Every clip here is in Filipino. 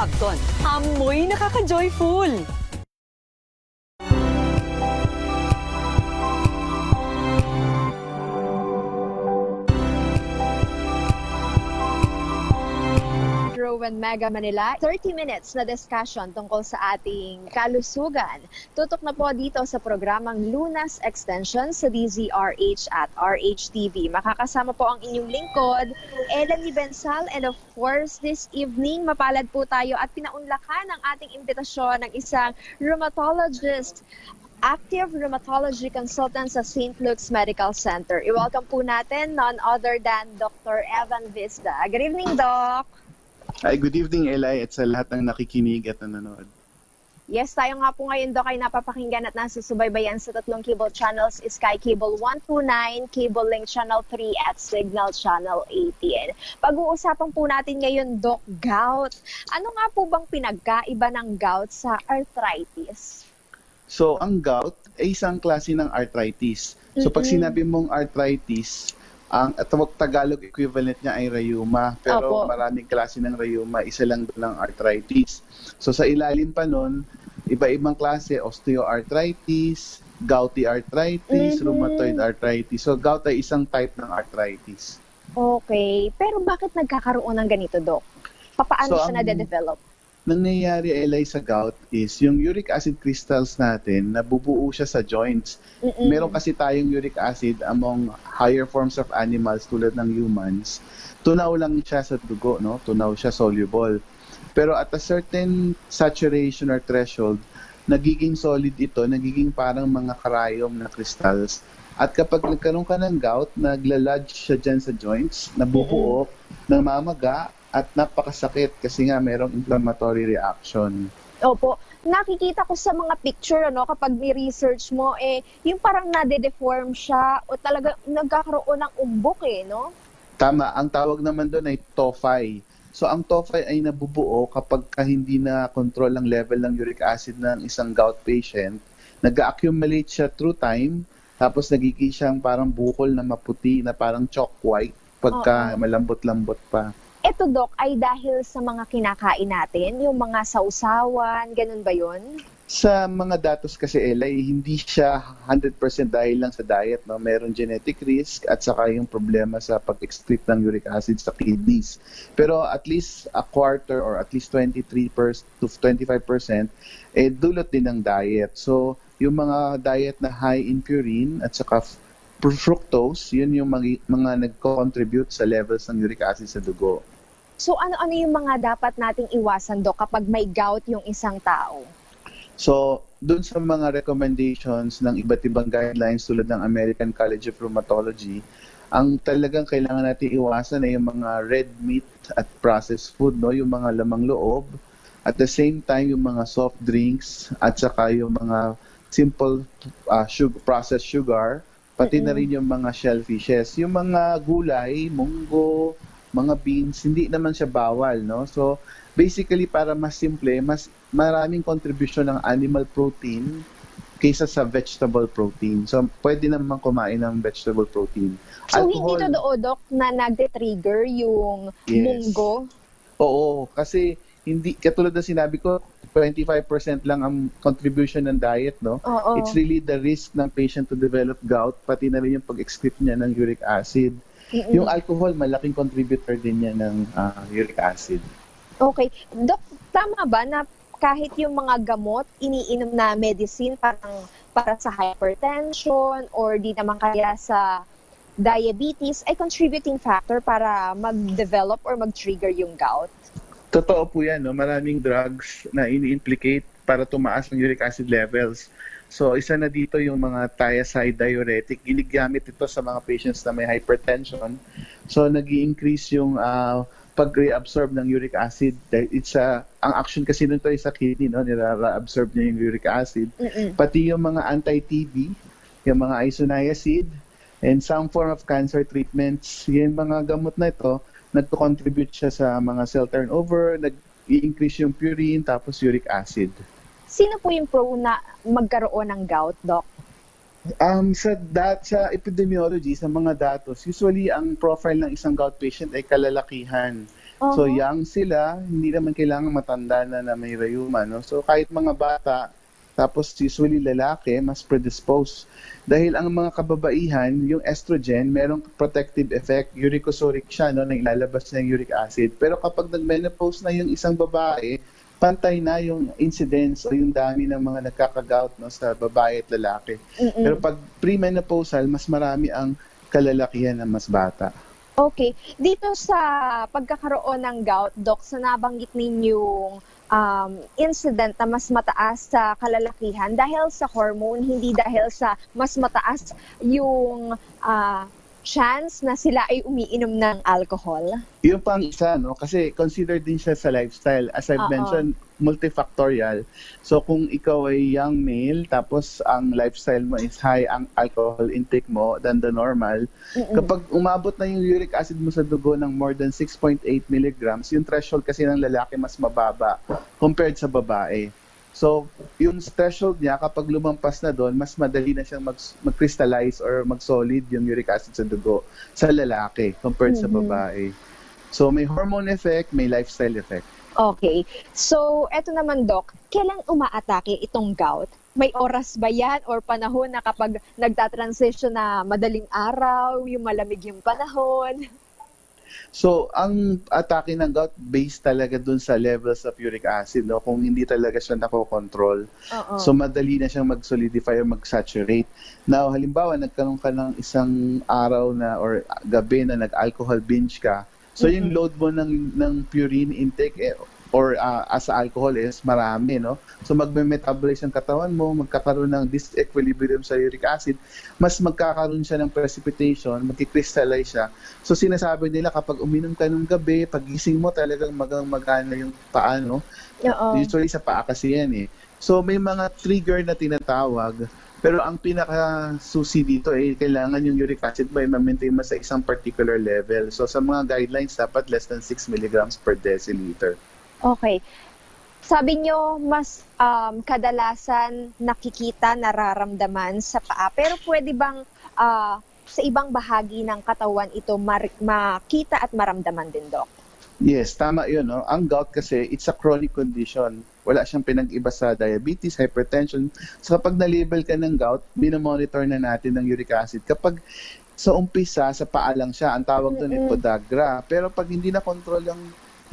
Lacton. Amoy nakaka-joyful. Rowan Mega Manila, 30 minutes na discussion tungkol sa ating kalusugan. Tutok na po dito sa programang Lunas Extension sa DZRH at RHTV. Makakasama po ang inyong lingkod, Elanie Bensal, and of course, this evening, mapalad po tayo at pinaunlakan ang ating imbitasyon ng isang rheumatologist, active rheumatology consultant sa St. Luke's Medical Center. I-welcome po natin none other than Dr. Evan Vista. Good evening, Doc. Hi, good evening, Eli, at sa lahat ng nakikinig at nanonood. Yes, tayo nga po ngayon, Doc, ay napapakinggan at nasusubaybayan sa tatlong cable channels, Sky Cable 129, Cable Link Channel 3, at Signal Channel 18. Pag-uusapan po natin ngayon, Doc, gout. Ano nga po bang pinagkaiba ng gout sa arthritis? So, ang gout ay isang klase ng arthritis. So, pag sinabi mong arthritis, ang Tagalog equivalent niya ay rheuma, pero Opo. maraming klase ng rheuma, isa lang doon ang arthritis. So sa ilalim pa nun, iba-ibang klase, osteoarthritis, gouty arthritis, rheumatoid arthritis. So gout ay isang type ng arthritis. Okay, pero bakit nagkakaroon ng ganito, Doc? Paano So, siya nade-develop? Nangyayari, Eli, sa gout is yung uric acid crystals natin, nabubuo siya sa joints. Meron kasi tayong uric acid among higher forms of animals tulad ng humans. Tunaw lang siya sa dugo, no? Tunaw siya soluble. Pero at a certain saturation or threshold, nagiging solid ito, nagiging parang mga karayom na crystals. At kapag nagkaroon ka ng gout, naglalodge siya dyan sa joints, nabubuo, namamaga, at napakasakit kasi nga merong inflammatory reaction. Opo, nakikita ko sa mga picture, kapag ni-research mo, yung parang nade-deform siya o talaga nagkakaroon ng umbok, no? Tama, ang tawag naman doon ay tophi. So ang tophi ay nabubuo kapag hindi na control ang level ng uric acid ng isang gout patient, nag-accumulate siya through time, tapos nagiging siyang parang bukol na maputi na parang chalk white pagka malambot-lambot pa. Ito, Doc, ay dahil sa mga kinakain natin, yung mga sausawan, ganun ba yun? Sa mga datos kasi, Ella, hindi siya 100% dahil lang sa diet. No? Meron genetic risk at saka yung problema sa pag-excrete ng uric acid sa kidneys. Pero at least a quarter or at least 23% to 25% dulot din ng diet. So yung mga diet na high in purine at saka fructose, yun yung mga nag-contribute sa levels ng uric acid sa dugo. So ano-ano yung mga dapat nating iwasan, Doc, kapag may gout yung isang tao? So, dun sa mga recommendations ng iba't ibang guidelines tulad ng American College of Rheumatology, ang talagang kailangan natin iwasan ay yung mga red meat at processed food, no? Yung mga lamang loob. At the same time, yung mga soft drinks at saka yung mga simple processed sugar, pati na rin yung mga shellfishes. Yung mga gulay, munggo, mga beans, hindi naman siya bawal, no? So, basically, para mas simple, mas maraming contribution ng animal protein kaysa sa vegetable protein. So, pwede naman kumain ng vegetable protein. So, hindi to doon, Doc, na nagde-trigger yung munggo? Oo, kasi hindi, katulad na sinabi ko, 25% lang ang contribution ng diet, no? Oo. It's really the risk ng patient to develop gout, pati na rin yung pag-excrete niya ng uric acid. Yung alcohol, malaking contributor din niya ng uric acid. Okay. Doc, tama ba na kahit yung mga gamot, iniinom na medicine para sa hypertension or di naman kaya sa diabetes ay contributing factor para mag-develop or mag-trigger yung gout? Totoo po yan, no? Maraming drugs na ini-implicate para tumaas ng uric acid levels. So, isa na dito yung mga thiazide diuretic. Ginagamit ito sa mga patients na may hypertension. So, nag-i-increase yung pag-reabsorb ng uric acid. Ang action kasi nito ay sa kidney, no? Nira-absorb niya yung uric acid. Pati yung mga anti-TB, yung mga isoniazid, and some form of cancer treatments, yung mga gamot na ito, nagko-contribute siya sa mga cell turnover, nag-i-increase yung purine, tapos uric acid. Sino po yung pro na magkaroon ng gout, Doc? Sa epidemiology, sa mga datos, usually ang profile ng isang gout patient ay kalalakihan. So Uh-huh. young sila, hindi naman kailangan matanda na may rayuma, no? So kahit mga bata, tapos usually lalaki, mas predisposed. Dahil ang mga kababaihan, yung estrogen, merong protective effect, uricosuric siya, no, na ilalabas na yung uric acid. Pero kapag nag-menopause na yung isang babae, pantay na yung incidence o yung dami ng mga nagkaka-gout, no, sa babae at lalaki. Pero Mm-mm. pag premenopausal, mas marami ang kalalakihan ng mas bata. Okay. Dito sa pagkakaroon ng gout, Doc, sa nabanggit ninyong incident na mas mataas sa kalalakihan dahil sa hormone, hindi dahil sa mas mataas yung chance na sila ay umiinom ng alcohol? Yung pang isa, no? Kasi consider din siya sa lifestyle. As I've Oo. mentioned, multifactorial. So kung ikaw ay young male, tapos ang lifestyle mo is high ang alcohol intake mo than the normal, Mm-mm. kapag umabot na yung uric acid mo sa dugo ng more than 6.8 milligrams, yung threshold kasi ng lalaki mas mababa compared sa babae. So, yung threshold niya, kapag lumampas na doon, mas madali na siyang mag-crystallize or mag-solid yung uric acid sa dugo sa lalaki compared sa babae. So, may hormone effect, may lifestyle effect. Okay. So, eto naman, Doc, kailan umaatake itong gout? May oras ba yan or panahon na kapag nagta-transition na madaling araw, yung malamig yung panahon? So, ang atake ng gout based talaga dun sa levels of uric acid, no? Kung hindi talaga siya nakokontrol. Oo. So, madali na siyang mag-solidify or mag-saturate. Now, halimbawa, nagkaroon ka ng isang araw na or gabi na nag-alcohol binge ka. So, yung load mo ng purine intake or as alcohol is marami, no? So, magme-metabolize ang katawan mo, magkakaroon ng disequilibrium sa uric acid, mas magkakaroon siya ng precipitation, magkikrystallize siya. So, sinasabi nila kapag uminom ka ng gabi, pagising mo talagang magana yung paa, no? Oo. Usually sa paa kasi yan eh. So, may mga trigger na tinatawag, pero ang pinaka-susi dito ay kailangan yung uric acid mo ay ma-maintain mo sa isang particular level. So, sa mga guidelines, dapat less than 6 milligrams per deciliter. Okay. Sabi nyo, mas kadalasan nakikita, nararamdaman sa paa. Pero pwede bang sa ibang bahagi ng katawan ito makita at maramdaman din, Doc? Yes, tama yun. No? Ang gout kasi, it's a chronic condition. Wala siyang pinag-iba sa diabetes, hypertension. So kapag na-label ka ng gout, binomonitor na natin ng uric acid. Kapag sa umpisa, sa paa lang siya, ang tawag doon ay podagra. Pero pag hindi na control yung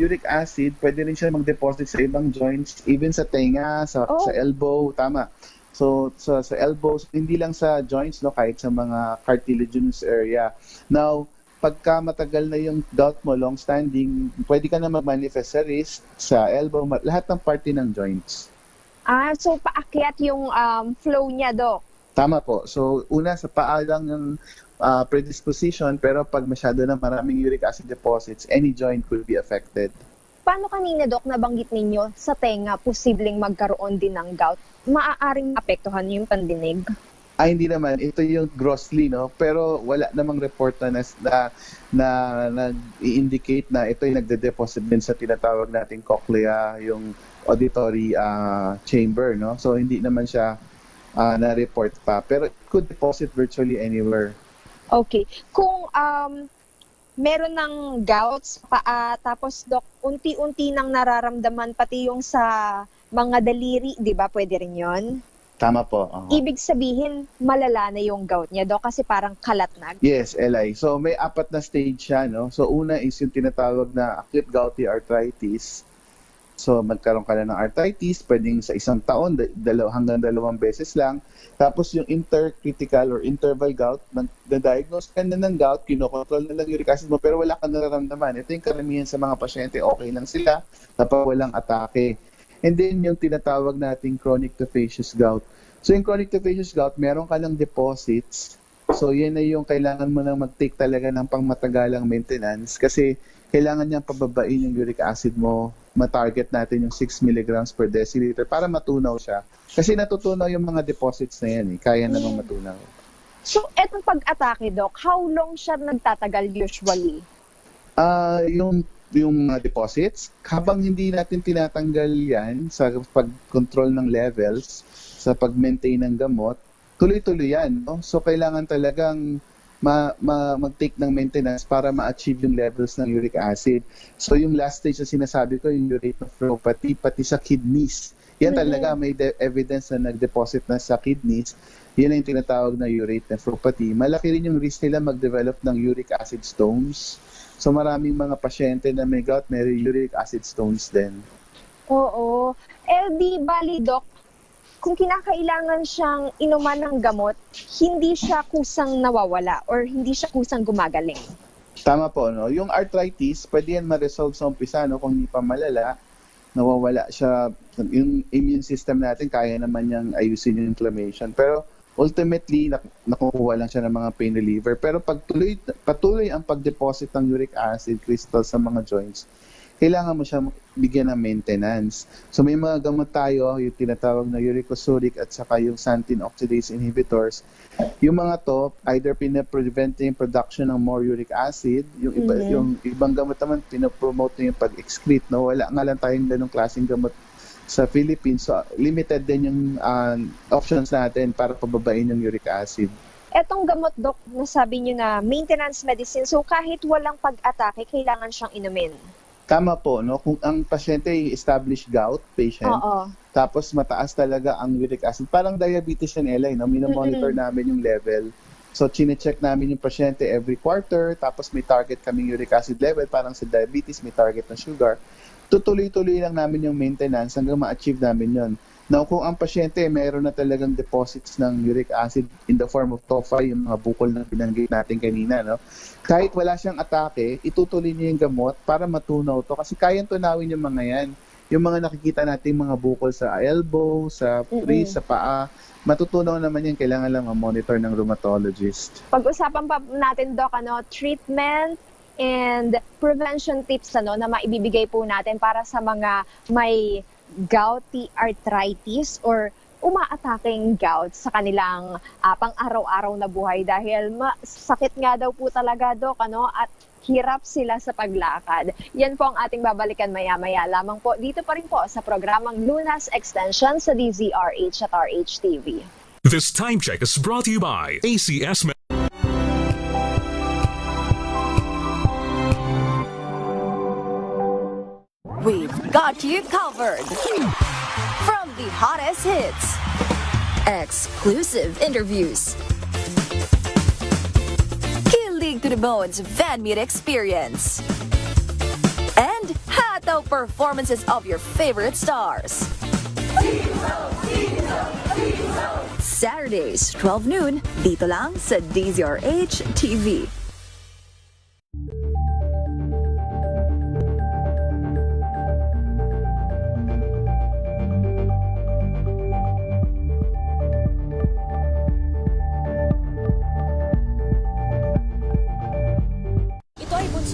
uric acid, pwede rin siya mag-deposit sa ibang joints, even sa tenga, sa elbow, tama. So sa elbows, hindi lang sa joints, no, kahit sa mga cartilaginous area. Now, pagka matagal na yung gout mo, long standing, pwede ka na mag-manifest sa wrist, sa elbow, lahat ng party ng joints. So paakyat yung flow niya, Doc? Tama po. So, una, sa paa lang ng predisposition, pero pag masyado na maraming uric acid deposits, any joint could be affected. Paano kanina, Doc, nabanggit ninyo sa tenga, posibleng magkaroon din ng gout? Maaaring apektuhan yung pandinig? Ay, hindi naman. Ito yung grossly, no? Pero wala namang report na nag-indicate na ito yung nagde-deposit din sa tinatawag nating cochlea, yung auditory chamber, no? So, hindi naman siya na-report pa. Pero it could deposit virtually anywhere. Okay. Kung meron ng gout sa paa, tapos, Doc, unti-unti nang nararamdaman pati yung sa mga daliri, di ba? Pwede rin yon. Tama po. Ibig sabihin, malala na yung gout niya, Doc, kasi parang kalat na. Yes, Eli. So may 4 na stage siya, no? So una is yung tinatawag na acute gouty arthritis. So magkaroon ka na ng arthritis, pwedeng sa isang taon, hanggang 2 beses lang. Tapos yung intercritical or interval gout, na-diagnose ka na ng gout, kinokontrol na lang uric acid mo, pero wala kang nararamdaman. Ito yung karamihan sa mga pasyente, okay lang sila, kapag walang atake. And then yung tinatawag nating chronic tophaceous gout. So yung chronic tophaceous gout, meron ka ng deposits. So yan na yung kailangan mo nang mag-take talaga ng pangmatagalang maintenance kasi kailangan niyang pababain yung uric acid mo. Ma-target natin yung 6 milligrams per deciliter para matunaw siya. Kasi natutunaw yung mga deposits na yan eh. Kaya namang matunaw. So, etong pag-atake, Doc, how long siya nagtatagal usually? Yung mga deposits, habang hindi natin tinatanggal yan sa pag-control ng levels, sa pag-maintain ng gamot, tuloy-tuloy yan. No? So, kailangan talagang mag-take ng maintenance para ma-achieve yung levels ng uric acid. So yung last stage na sinasabi ko, yung urate nephropathy, pati sa kidneys. Yan talaga, may evidence na nag-deposit na sa kidneys. Yan ang tinatawag na urate nephropathy. Malaki rin yung risk nila mag-develop ng uric acid stones. So maraming mga pasyente na may gout, may uric acid stones din. Oo. Di bali, Doc, kung kinakailangan siyang inuman ng gamot, hindi siya kusang nawawala or hindi siya kusang gumagaling. Tama po, no? Yung arthritis, pwede yan ma-resolve sa umpisa, no? Kung hindi pa malala, nawawala siya. Yung immune system natin, kaya naman niyang ayusin yung inflammation. Pero ultimately, nakukuha lang siya ng mga pain reliever. Pero pag patuloy ang pag-deposit ng uric acid crystal sa mga joints, kailangan mo siya bigyan ng maintenance. So may mga gamot tayo, yung tinatawag na uricosuric at saka yung xanthine oxidase inhibitors. Yung mga to, either pinaprevent yung production ng more uric acid, yung ibang gamot naman pinapromote yung pag-excrete. No? Wala nga lang tayong ganong klaseng gamot sa Philippines. So limited din yung options natin para pababain yung uric acid. Etong gamot, Doc, nasabi niyo na maintenance medicine, so kahit walang pag-atake, kailangan siyang inumin. Tama po, no? Kung ang pasyente ay established gout patient, tapos mataas talaga ang uric acid, parang diabetes yan, Ella, no? Minomonitor namin yung level. So, chine-check namin yung pasyente every quarter, tapos may target kaming uric acid level, parang sa diabetes, may target na sugar. Tutuloy-tuloy lang namin yung maintenance hanggang ma-achieve namin yon. Now, kung ang pasyente mayroon na talagang deposits ng uric acid in the form of TOFA, yung mga bukol na binanggit natin kanina, no? Kahit wala siyang atake, itutuloy niya yung gamot para matunaw to. Kasi kayang tunawin yung mga yan. Yung mga nakikita natin mga bukol sa elbow, sa wrist, sa paa, matutunaw naman yan. Kailangan lang ma-monitor ng rheumatologist. Pag-usapan pa natin, Doc, treatment and prevention tips na maibibigay po natin para sa mga may gouty arthritis or umaataking gout sa kanilang pang-araw-araw na buhay dahil sakit nga daw po talaga, Doc, at hirap sila sa paglakad. Yan po ang ating babalikan maya-maya lamang po dito pa rin po sa programang Lunas Extension sa DZRH at RHTV. This time check is brought to you by ACS. We've got you covered. From the hottest hits, exclusive interviews, kilig to the bones fan meet experience, and hataw performances of your favorite stars. Saturdays, 12 noon, dito lang sa DZRH TV.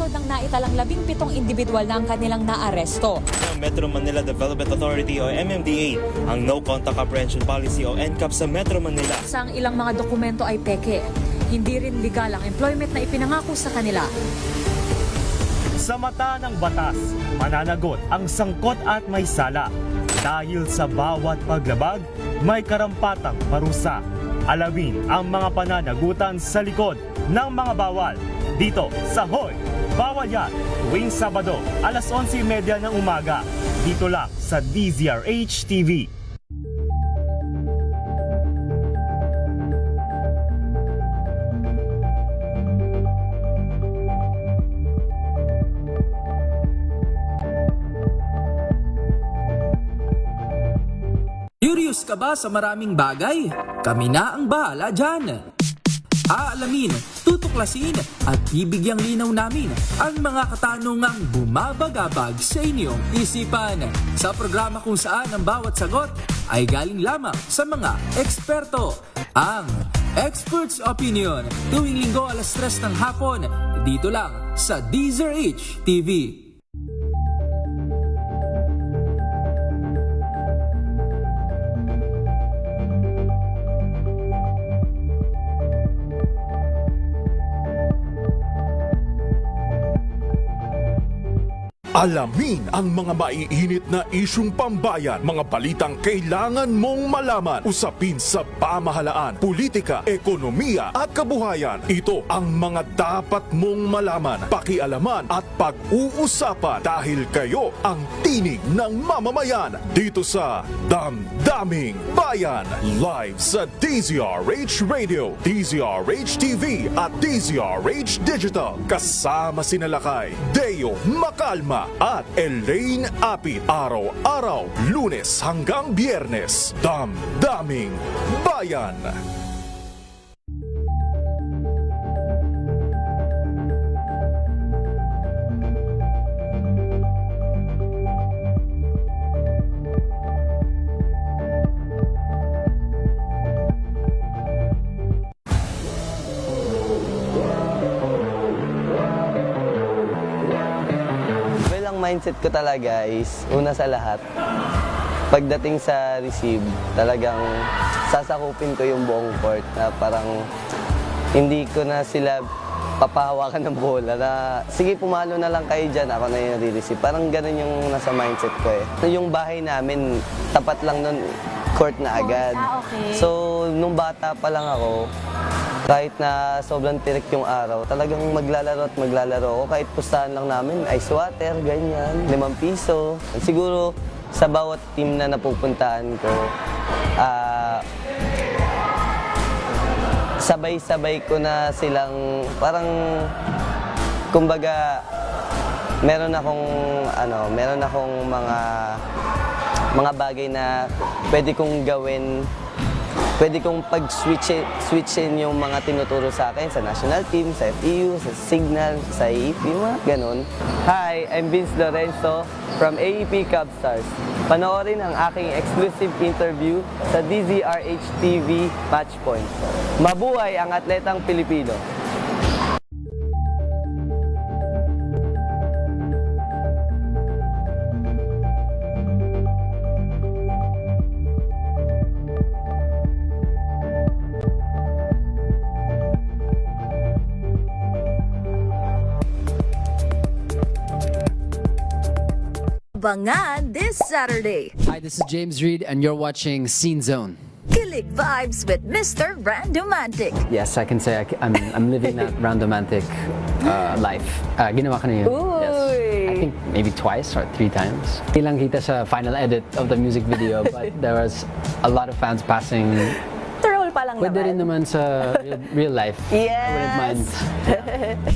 Ng naitalang 17 individual na ang kanilang naaresto. Metro Manila Development Authority o MMDA ang No Contact Apprehension Policy o NCAP sa Metro Manila. Sa ilang mga dokumento ay peke. Hindi rin legal ang employment na ipinangako sa kanila. Sa mata ng batas, mananagot ang sangkot at may sala. Dahil sa bawat paglabag, may karampatang parusa. Alamin ang mga pananagutan sa likod ng mga bawal. Dito sa Hoy! Bawal Yan! Tuwing Sabado, alas 11:30 ng umaga. Dito lang sa DZRH TV. Curious ka ba sa maraming bagay? Kami na ang bahala dyan. Aalamin, tutuklasin at bibigyang linaw namin ang mga katanungang bumabagabag sa inyong isipan. Sa programa kung saan ang bawat sagot ay galing lamang sa mga eksperto. Ang Expert's Opinion, tuwing linggo alas 3 ng hapon, dito lang sa DZRH TV. Alamin ang mga maiinit na isyung pambayan, mga balitang kailangan mong malaman, usapin sa pamahalaan, politika, ekonomiya at kabuhayan. Ito ang mga dapat mong malaman, pakialaman at pag-uusapan dahil kayo ang tinig ng mamamayan dito sa Damdaming Bayan. Live sa DZRH Radio, DZRH TV at DZRH Digital. Kasama sina Lakay, Deo Macalma at Elaine Apit. Araw-araw, Lunes hanggang Biyernes. Damdaming Bayan. Mindset ko talaga is, una sa lahat, pagdating sa receive, talagang sasakupin ko yung buong court na parang hindi ko na sila papahawakan ng bola na sige pumalo na lang kayo dyan, ako na yung re-receive. Parang ganun yung nasa mindset ko eh. Yung bahay namin, tapat lang nun, court na agad. Okay. So, nung bata pa lang ako, kahit na sobrang tirik yung araw, talagang maglalaro at maglalaro ako. Kahit pustahan lang namin, ice water, ganyan, 5 piso. Siguro sa bawat team na napupuntahan ko, sabay-sabay ko na silang, parang, kumbaga, meron akong mga bagay na pwede kong gawin. Pwede kong pag-switchin yung mga tinuturo sa akin sa national team, sa FEU, sa Signal, sa AEP, mga ganun. Hi, I'm Vince Lorenzo from AEP Cubstars. Panoorin ang aking exclusive interview sa DZRH TV Matchpoint. Mabuhay ang atletang Pilipino! Abangan this Saturday. Hi, this is James Reed, and you're watching Scene Zone. Kilig Vibes with Mr. Randomantic. Yes, I can say I'm living that Randomantic life. Ginawa ko na yun. Yes. I think maybe twice or 3 times. Hindi lang kita sa final edit of the music video, but there was a lot of fans passing. Troll pa lang Pwede naman. rin naman sa real life. Yes. I wouldn't mind.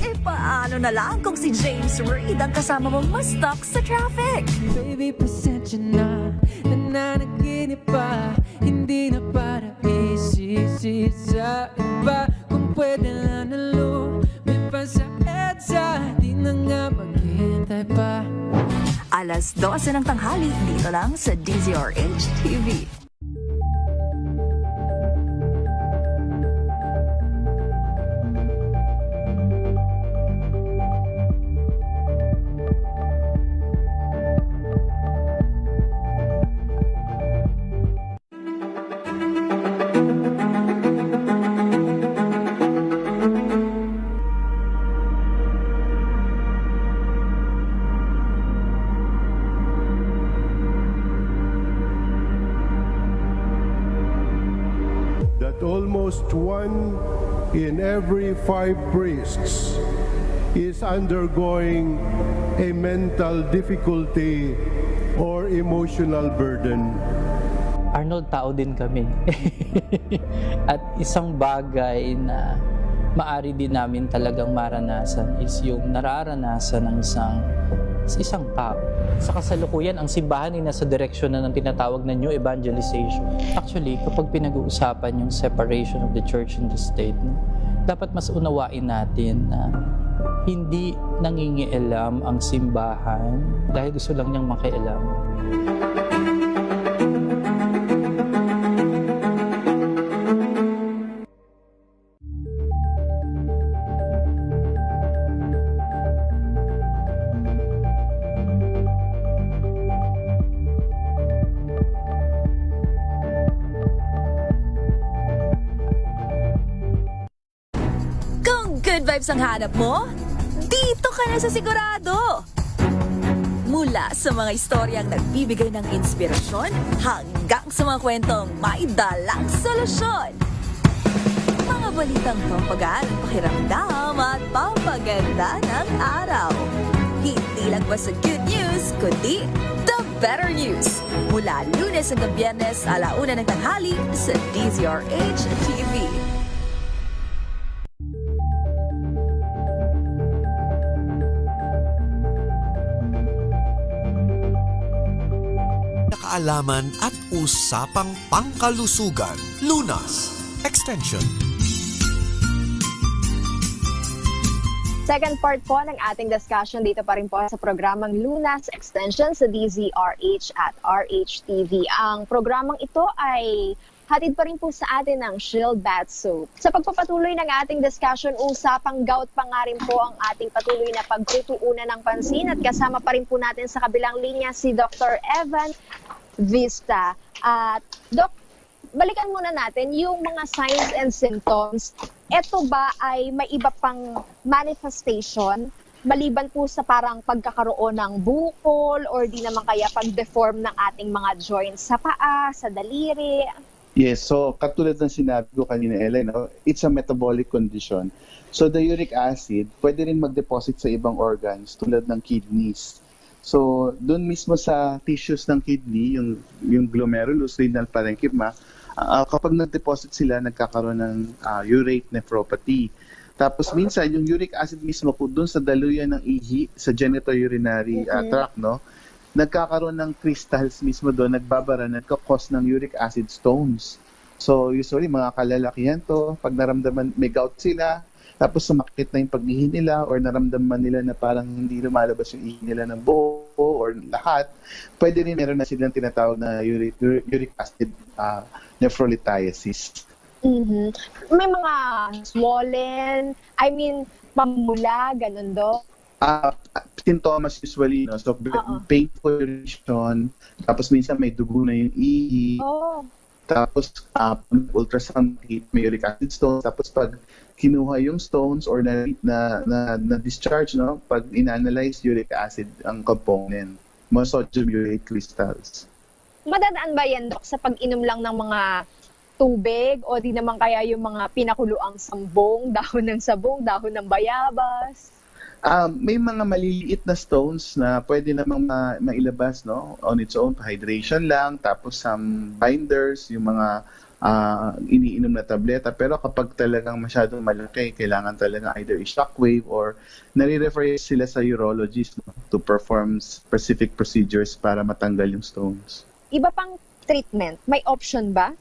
E paano na lang kung si James Reid ang kasama mong mas stuck sa traffic? Baby, pasensya na, nananaginip pa, hindi na para isisi sa iba. Kung pwede lang na lumipas sa EDSA, di na nga maghintay pa. Alas 12 ng tanghali, dito lang sa DZRH TV. That almost 1 in every 5 priests is undergoing a mental difficulty or emotional burden. Arnold, tao din kami. At isang bagay na maari din namin talagang maranasan is yung nararanasan ng isang tao. Sa kasalukuyan, ang simbahan ay nasa direksyon na ng tinatawag na new evangelization. Actually, kapag pinag-uusapan yung separation of the church and the state, dapat mas unawain natin na hindi nangingialam ang simbahan dahil gusto lang niyang makialam. Kung good vibes ang hanap mo, dito ka na sa sigurado. Mula sa mga istoryang nagbibigay ng inspirasyon hanggang sa mga kwentong may dalang solusyon. Mga balitang pampagaan ang pakiramdam at pampaganda ng araw. Hindi lang ba sa good news, kundi the better news. Mula Lunes hanggang Biyernes, 1:00 ng tanghali sa DZRH TV. Kaalaman at usapang pangkalusugan. Lunas Extension. Second part po ng ating discussion dito pa rin po sa programang Lunas Extension sa DZRH at RHTV. Ang programang ito ay hatid pa rin po sa atin ng Shield Bath Soap. Sa pagpapatuloy ng ating discussion, usapang gout pa nga rin po ang ating patuloy na pagtutuunan ng pansin at kasama pa rin po natin sa kabilang linya si Dr. Evan Vista. At Doc, balikan muna natin yung mga signs and symptoms. Ito ba ay may iba pang manifestation maliban po sa parang pagkakaroon ng bukol or di naman kaya pag-deform ng ating mga joints sa paa, sa daliri? Yes, so katulad ng sinabi ko kanina, Ellen, no, it's a metabolic condition. So the uric acid pwede rin mag-deposit sa ibang organs tulad ng kidneys. So doon mismo sa tissues ng kidney, yung glomerulus, renal parenchyma, kapag nag-deposit sila, nagkakaroon ng urate nephropathy. Tapos minsan, yung uric acid mismo po doon sa daluyan ng ihi, sa genitourinary tract, no, nagkakaroon ng crystals mismo doon, nagbabara, nagkakos ng uric acid stones. So usually, mga kalalakihan to, pag naramdaman, may gout sila, tapos sumakit na yung pag-ihi nila or naramdaman nila na parang hindi lumalabas yung ihi nila ng buo or lahat, pwede rin meron na silang tinatawag na uric acid nephrolithiasis. Mm-hmm. May mga swollen, pamula, ganun do? Sintomas usually, no? So painful urination, tapos minsan may dugo na yung ihi. Tapos ultrasound, may uric acid stones. Tapos pag kinuha yung stones or na discharge, no, pag inanalyze, uric acid ang component, mga sodium urate crystals. Madadaan ba yan, Dok, sa pag-inom lang ng mga tubig o di naman kaya yung mga pinakuluang sambong, dahon ng sabong, dahon ng bayabas? May mga maliliit na stones na pwede namang mailabas, no, on its own, hydration lang, tapos some binders, yung mga iniinom na tableta. Pero kapag talagang masyadong malaki, kailangan talaga either i-shockwave or nare-refer sila sa urologist, no, to perform specific procedures para matanggal yung stones. Iba pang treatment, may option ba?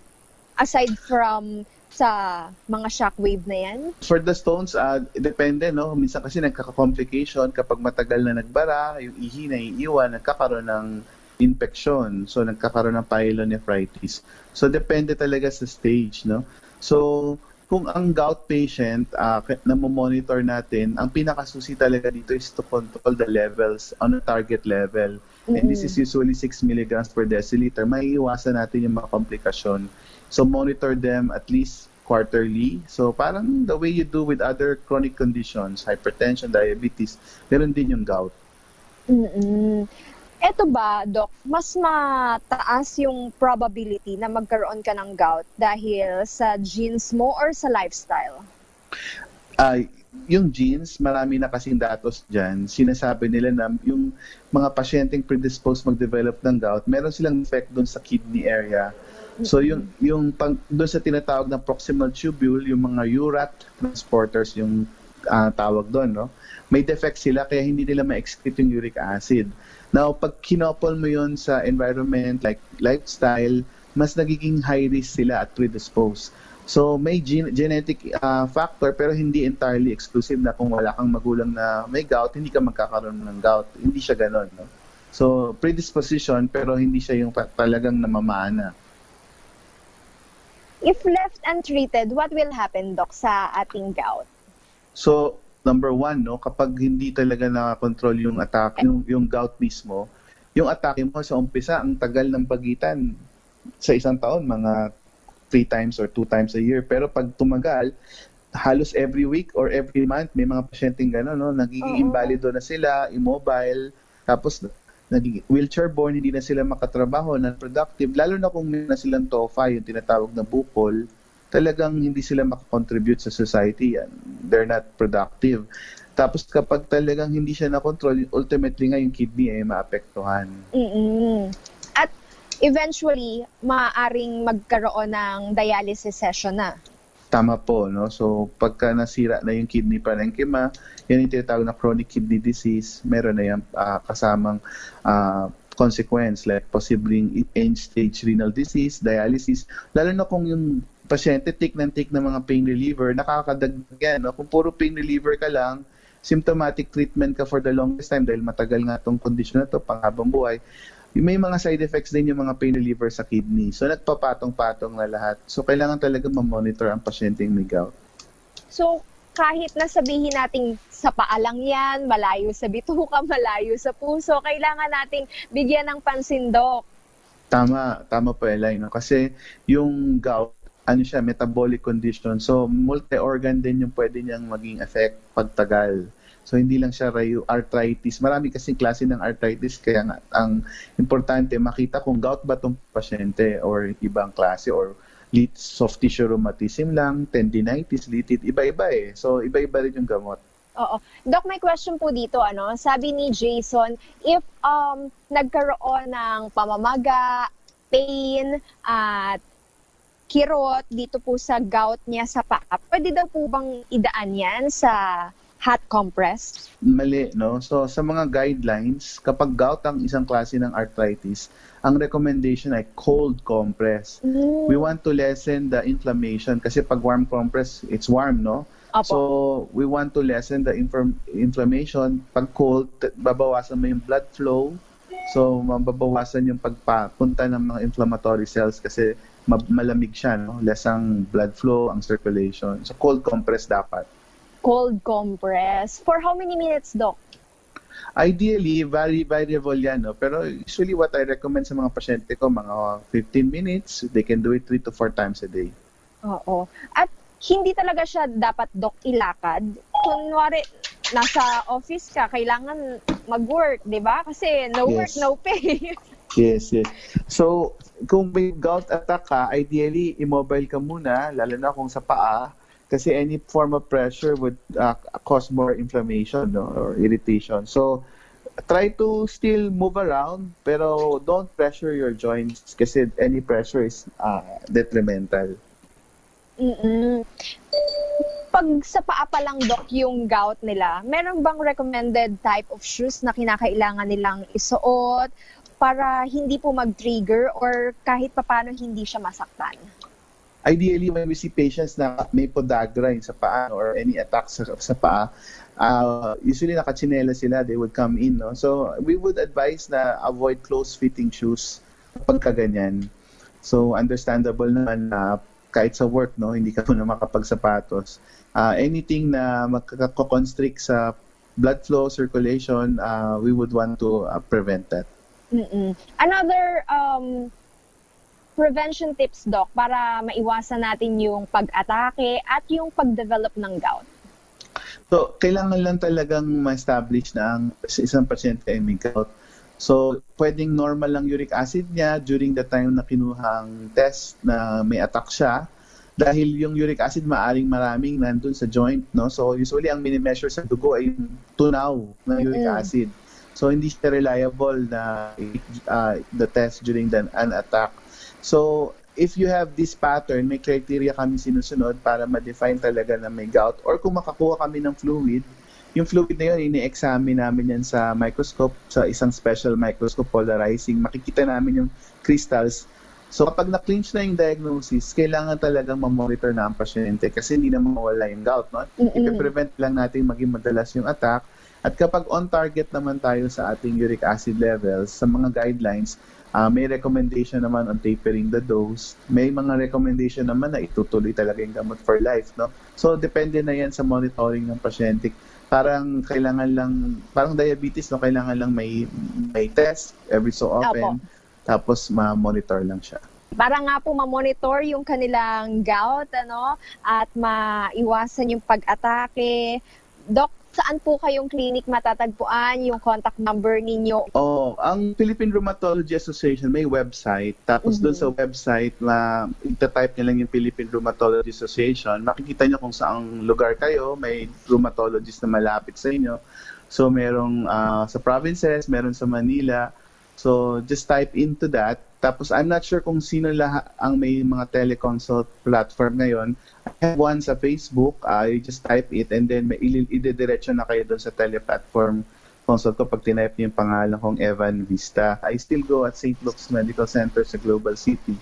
Aside from sa mga shockwave na yan? For the stones, depende, no? Minsan kasi nagkaka-complication kapag matagal na nagbara, yung ihi na iiwan, nagkakaroon ng infection. So, nagkakaroon ng pyelonephritis. So, depende talaga sa stage, no? So, kung ang gout patient, na monitor natin, ang pinakasusi talaga dito is to control the levels on a target level. And this is usually 6 milligrams per deciliter. Maiiwasan natin yung mga komplikasyon. So, monitor them at least quarterly. So, parang the way you do with other chronic conditions, hypertension, diabetes, meron din yung gout. Eto ba, Doc, mas mataas yung probability na magkaroon ka ng gout dahil sa genes mo or sa lifestyle? Yung genes, marami na kasing datos dyan. Sinasabi nila na yung mga pasyenteng predisposed mag-develop ng gout, meron silang effect doon sa kidney area. So yung doon sa tinatawag na proximal tubule, yung mga URAT transporters, yung tawag doon, no? May defect sila kaya hindi nila ma-excrete yung uric acid. Now, pag kinopol mo yun sa environment like lifestyle, mas nagiging high risk sila at predisposed. So may genetic factor pero hindi entirely exclusive na kung wala kang magulang na may gout, hindi ka magkakaroon ng gout. Hindi siya gano'n, no? So predisposition pero hindi siya yung talagang namamana. If left untreated, what will happen, Doc, sa ating gout? So, number one, no, kapag hindi talaga nakakontrol yung attack, yung gout mismo, yung atake mo sa umpisa, ang tagal ng pagitan sa isang taon, mga 3 times or 2 times a year. Pero pag tumagal, halos every week or every month, may mga pasyenteng gano'n, no, nagiging invalido na sila, immobile, tapos naging wheelchair-borne, hindi na sila makatrabaho, non-productive, lalo na kung meron na silang TOFA, yung tinatawag na bukol, talagang hindi sila makakontribute sa society. They're not productive. Tapos kapag talagang hindi siya na-control, ultimately nga yung kidney ay maapektuhan. At eventually, maaaring magkaroon ng dialysis session na. Tama po, no? So, pagka nasira na yung kidney parenchyma, yan yung tinatawag na chronic kidney disease, meron na yung kasamang consequence like possibly end-stage renal disease, dialysis, lalo na kung yung pasyente take ng mga pain reliever, nakakadagdag yan, no? Kung puro pain reliever ka lang, symptomatic treatment ka for the longest time dahil matagal nga itong condition na ito, panghabang buhay, may mga side effects din yung mga pain reliever sa kidney. So, nagpapatong-patong na lahat. So, kailangan talaga ma-monitor ang pasyente yung may gout. So, kahit na sabihin nating sa paa lang yan, malayo sa bituka, malayo sa puso, kailangan nating bigyan ng pansin, Doc. Tama po, Eli. No? Kasi yung gout, metabolic condition. So, multi-organ din yung pwede niyang maging effect pagtagal. So, hindi lang siya arthritis. Marami kasing klase ng arthritis, kaya nga, ang importante, makita kung gout ba itong pasyente or ibang klase or soft tissue rheumatism lang, tendinitis, litid, iba-iba eh. So, iba-iba rin yung gamot. Oo. Doc, may question po dito. Sabi ni Jason, if nagkaroon ng pamamaga, pain, at kirot dito po sa gout niya sa paa, pwede daw po bang idaan yan sa hot compress? Mali, no? So, sa mga guidelines, kapag gout ang isang klase ng arthritis, ang recommendation ay cold compress. We want to lessen the inflammation kasi pag warm compress, it's warm, no? Opo. So, we want to lessen the inflammation. Pag cold, babawasan mo yung blood flow. So, mababawasan yung pagpapunta ng mga inflammatory cells kasi malamig siya, no? Less ang blood flow, ang circulation. So, cold compress dapat. Cold compress. For how many minutes, Doc? Ideally, variable yan, no? Pero usually what I recommend sa mga pasyente ko, mga 15 minutes, they can do it 3 to 4 times a day. Oo. At hindi talaga siya dapat, Doc, ilakad. Kunwari, nasa office ka, kailangan mag-work, di ba? Kasi no work, no pay. Yes. So, kung may gout attack ka, ideally, immobile ka muna, lalo na kung sa paa, kasi any form of pressure would cause more inflammation, no, or irritation. So, try to still move around, pero don't pressure your joints kasi any pressure is detrimental. Pag sa paa pa lang, Doc, yung gout nila, meron bang recommended type of shoes na kinakailangan nilang isuot para hindi po mag-trigger or kahit papano hindi siya masaktan? Ideally, when we see patients na may podagra sa paa or any attacks sa paa, usually nakachinela sila, they would come in. No? So, we would advise na avoid close-fitting shoes kapag kaganyan. So, understandable naman na kahit sa work, no, hindi ka muna makapagsapatos. Anything na magkakonstrict sa blood flow, circulation, we would want to prevent that. Another prevention tips, Doc, para maiwasan natin yung pag-atake at yung pag-develop ng gout? So, kailangan lang talagang ma-establish na ang isang pasyente ay may gout. So, pwedeng normal lang uric acid niya during the time na kinuhang test na may attack siya. Dahil yung uric acid maaring maraming nandun sa joint, no? So, usually ang mini-measure sa dugo ay yung tunaw ng uric acid. So, hindi siya reliable na the test during an attack. So, if you have this pattern, may criteria kami sinusunod para ma-define talaga na may gout. Or kung makakuha kami ng fluid, yung fluid na yun, ini-examine namin yan sa microscope, sa isang special microscope polarizing. Makikita namin yung crystals. So, kapag na-clinch na yung diagnosis, kailangan talagang ma-monitor na ang pasyente kasi hindi na mawala yung gout. No? I-prevent lang natin maging madalas yung attack. At kapag on-target naman tayo sa ating uric acid levels, sa mga guidelines, may recommendation naman on tapering the dose. May mga recommendation naman na itutuloy talaga yung gamot for life. No? So, depende na yan sa monitoring ng pasyente. Parang kailangan lang, parang diabetes, no? Kailangan lang may test every so often. Tapos, ma-monitor lang siya. Para nga po ma-monitor yung kanilang gout, at maiwasan yung pag-atake. Doc, Saan po kayong clinic matatagpuan? Yung contact number ninyo? Ang Philippine Rheumatology Association may website. Tapos doon sa website, ita-type niyo lang yung Philippine Rheumatology Association. Makikita niyo kung saang lugar kayo. May rheumatologist na malapit sa inyo. So merong sa provinces, meron sa Manila. So just type into that. Tapos I'm not sure kung sino ang may mga teleconsult platform ngayon. I have one sa Facebook. You just type it and then may idediretso na kayo doon sa teleplatform consult ko pag tinype niyo yung pangalan kong Evan Vista. I still go at St. Luke's Medical Center sa Global City.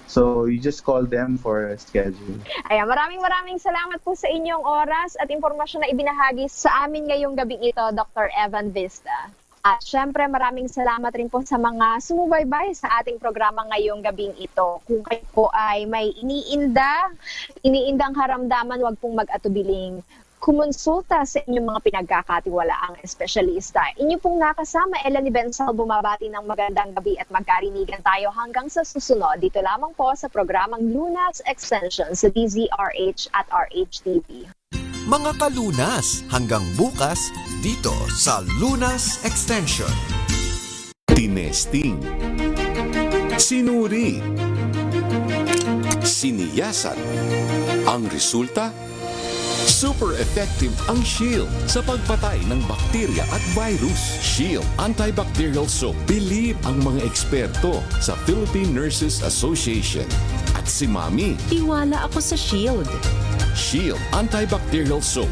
So you just call them for a schedule. Ayan, maraming salamat po sa inyong oras at impormasyon na ibinahagi sa amin ngayong gabing ito, Dr. Evan Vista. At syempre maraming salamat rin po sa mga sumubaybay sa ating programa ngayong gabing ito. Kung kayo po ay may iniindang karamdaman, huwag pong mag-atubiling kumonsulta sa inyong mga pinagkakatiwalaang espesyalista. Inyo pong nakasama, Elanie Bensal, bumabati ng magandang gabi at magkarinigan tayo hanggang sa susunod. Dito lamang po sa programang Lunas Extension sa DZRH at RHTV. Mga kalunas, hanggang bukas dito sa Lunas Extension. Tinesting, sinuri, siniyasan. Ang resulta, super effective ang Shield sa pagpatay ng bakterya at virus. Shield Antibacterial Soap. Believe ang mga eksperto sa Philippine Nurses Association. At si Mami. Tiwala ako sa Shield. Shield Antibacterial Soap.